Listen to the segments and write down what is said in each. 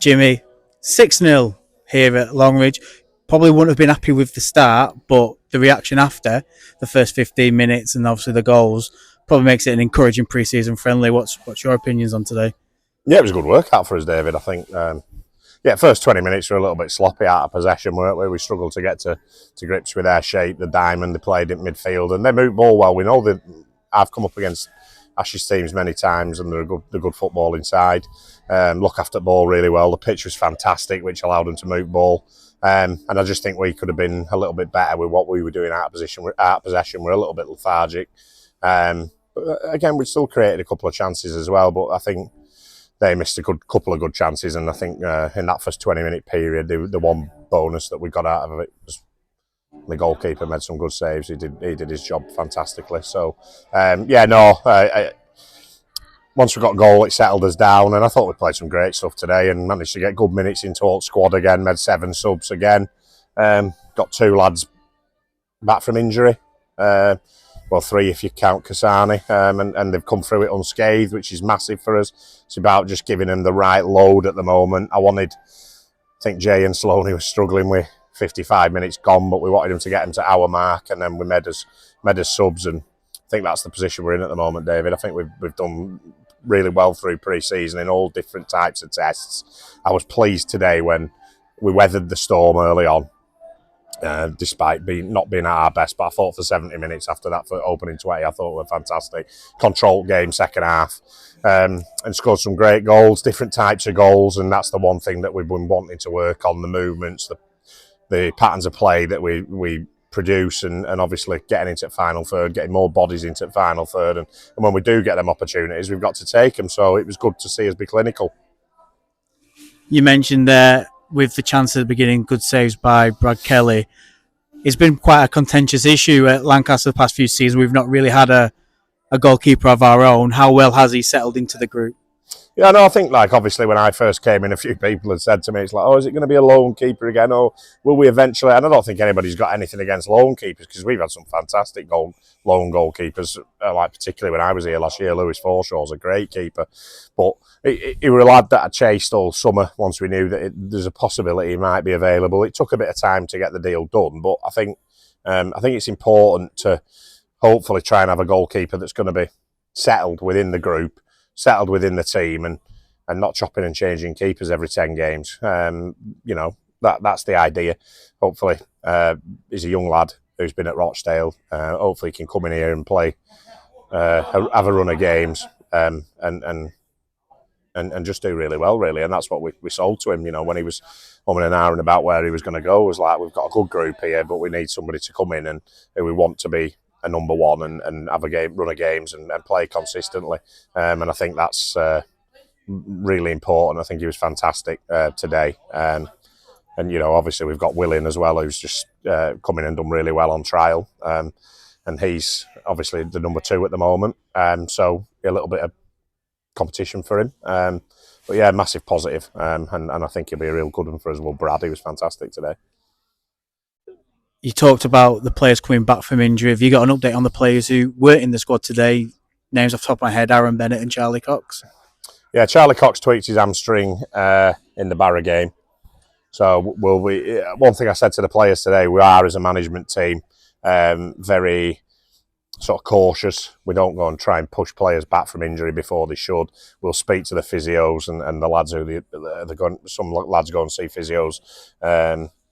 Jimmy, 6-0 here at Longridge. Probably wouldn't have been happy with the start, but the reaction after the first 15 minutes and obviously the goals probably makes it an encouraging pre-season friendly. What's your opinions on today? Yeah, it was a good workout for us, David. I think, first 20 minutes were a little bit sloppy out of possession, weren't we? We struggled to get to grips with their shape, the diamond. They played in midfield and they moved ball well. We know that I've come up against Ash's teams many times and they're a good football inside. Look after the ball really well. The pitch was fantastic, which allowed them to move ball. And I just think we could have been a little bit better with what we were doing out of possession. We're a little bit lethargic. But again, we still created a couple of chances as well, but I think they missed a couple of good chances, and I think in that first 20-minute period, the one bonus that we got out of it was the goalkeeper made some good saves. He did his job fantastically. So once we got a goal, it settled us down, and I thought we played some great stuff today and managed to get good minutes into all squad again. Made 7 subs again. Got 2 lads back from injury. Well, 3 if you count 𝙁𝙖𝙘𝙚𝙗𝙤𝙗𝙗, and they've come through it unscathed, which is massive for us. It's about just giving them the right load at the moment. I think 𝙁𝙖𝙘𝙚𝙗𝙗𝙗 was struggling with 55 minutes gone, but we wanted him to get him to our mark, and then we made us subs, and I think that's the position we're in at the moment, David. I think we've done really well through pre-season in all different types of tests. I was pleased today when we weathered the storm early on. Despite not being at our best, but I thought for 70 minutes after that, for opening 20, I thought we were fantastic. Controlled game second half, and scored some great goals, different types of goals, and that's the one thing that we've been wanting to work on: the movements, the patterns of play that we produce, and obviously getting into final third, getting more bodies into final third, and when we do get them opportunities, we've got to take them. So it was good to see us be clinical. You mentioned there, with the chance at the beginning, good saves by Brad Kelly. It's been quite a contentious issue at Lancaster the past few seasons. We've not really had a goalkeeper of our own. How well has he settled into the group? Yeah, no, I think, like, obviously when I first came in, a few people had said to me, it's like, oh, is it going to be a lone keeper again, or will we eventually? And I don't think anybody's got anything against lone keepers, because we've had some fantastic lone goalkeepers, like particularly when I was here last year. Lewis Forshaw's a great keeper, but he was a lad that I chased all summer once we knew that there's a possibility he might be available. It took a bit of time to get the deal done, but I think it's important to hopefully try and have a goalkeeper that's going to be settled within the group, settled within the team, and not chopping and changing keepers every 10 games. That's the idea. Hopefully, he's a young lad who's been at Rochdale. Hopefully he can come in here and play, have a run of games, and just do really well, really. And that's what we sold to him. When he was an hour and about where he was going to go, it was like, we've got a good group here, but we need somebody to come in and who we want to be a number one and have a run of games and play consistently. And I think that's really important. I think he was fantastic today. And obviously we've got Will in as well, who's just come in and done really well on trial. And he's obviously the number 2 at the moment. So a little bit of competition for him. But yeah, massive positive. And I think he'll be a real good one for us. Well, Brad, he was fantastic today. You talked about the players coming back from injury. Have you got an update on the players who weren't in the squad today? Names off the top of my head: Aaron Bennett and Charlie Cox. Yeah, Charlie Cox tweaked his hamstring in the Barra game. So one thing I said to the players today, we are, as a management team, very sort of cautious. We don't go and try and push players back from injury before they should. We'll speak to the physios and the lads some lads go and see physios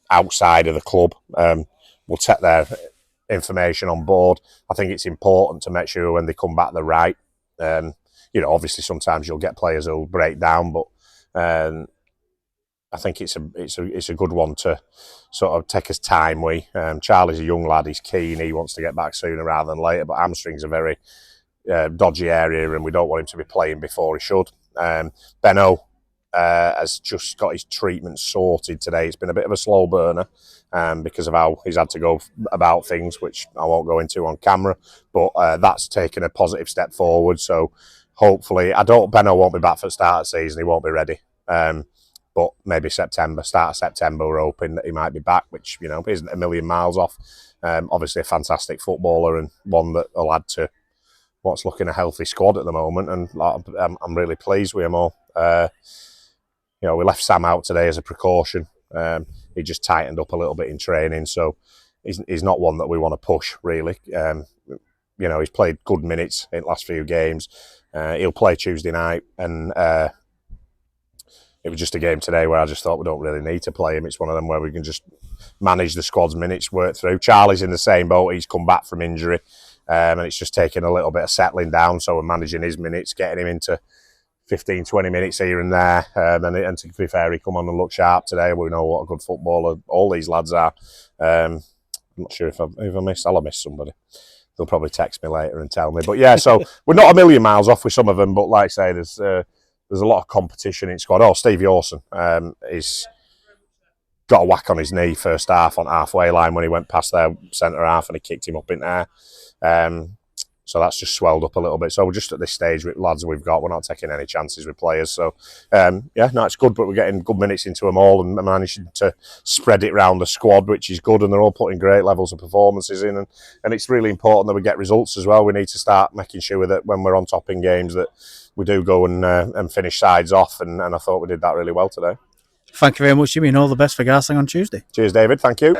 outside of the club. We'll take their information on board. I think it's important to make sure when they come back they're right. Obviously sometimes you'll get players who'll break down, but I think it's a good one to sort of take his time with. Charlie's a young lad, he's keen, he wants to get back sooner rather than later, but hamstrings are very dodgy area and we don't want him to be playing before he should. Benno has just got his treatment sorted today. It's been a bit of a slow burner because of how he's had to go about things, which I won't go into on camera, but that's taken a positive step forward. So hopefully, Benno won't be back for the start of the season, he won't be ready. But maybe start of September, we're hoping that he might be back, which, isn't a million miles off. Obviously a fantastic footballer and one that will add to what's looking a healthy squad at the moment, and I'm really pleased with him all. you know, we left Sam out today as a precaution. He just tightened up a little bit in training, so he's not one that we want to push really. You know, he's played good minutes in the last few games. He'll play Tuesday night, and it was just a game today where I just thought we don't really need to play him. It's one of them where we can just manage the squad's minutes, work through. Charlie's in the same boat. He's come back from injury, and it's just taken a little bit of settling down. So we're managing his minutes, getting him into 15, 20 minutes here and there. And to be fair, he come on and look sharp today. We know what a good footballer all these lads are. I'm not sure if I missed. I'll have missed somebody. They'll probably text me later and tell me. But yeah, so we're not a million miles off with some of them. But like I say, there's a lot of competition in squad. Oh, Steve Yawson is got a whack on his knee first half on halfway line when he went past their centre half and he kicked him up in there. So that's just swelled up a little bit. So we're just at this stage with lads we've got. We're not taking any chances with players. So yeah, no, it's good. But we're getting good minutes into them all and managing to spread it around the squad, which is good. And they're all putting great levels of performances in. And it's really important that we get results as well. We need to start making sure that when we're on top in games that we do go and finish sides off. And I thought we did that really well today. Thank you very much, Jimmy, and all the best for Garstang on Tuesday. Cheers, David. Thank you.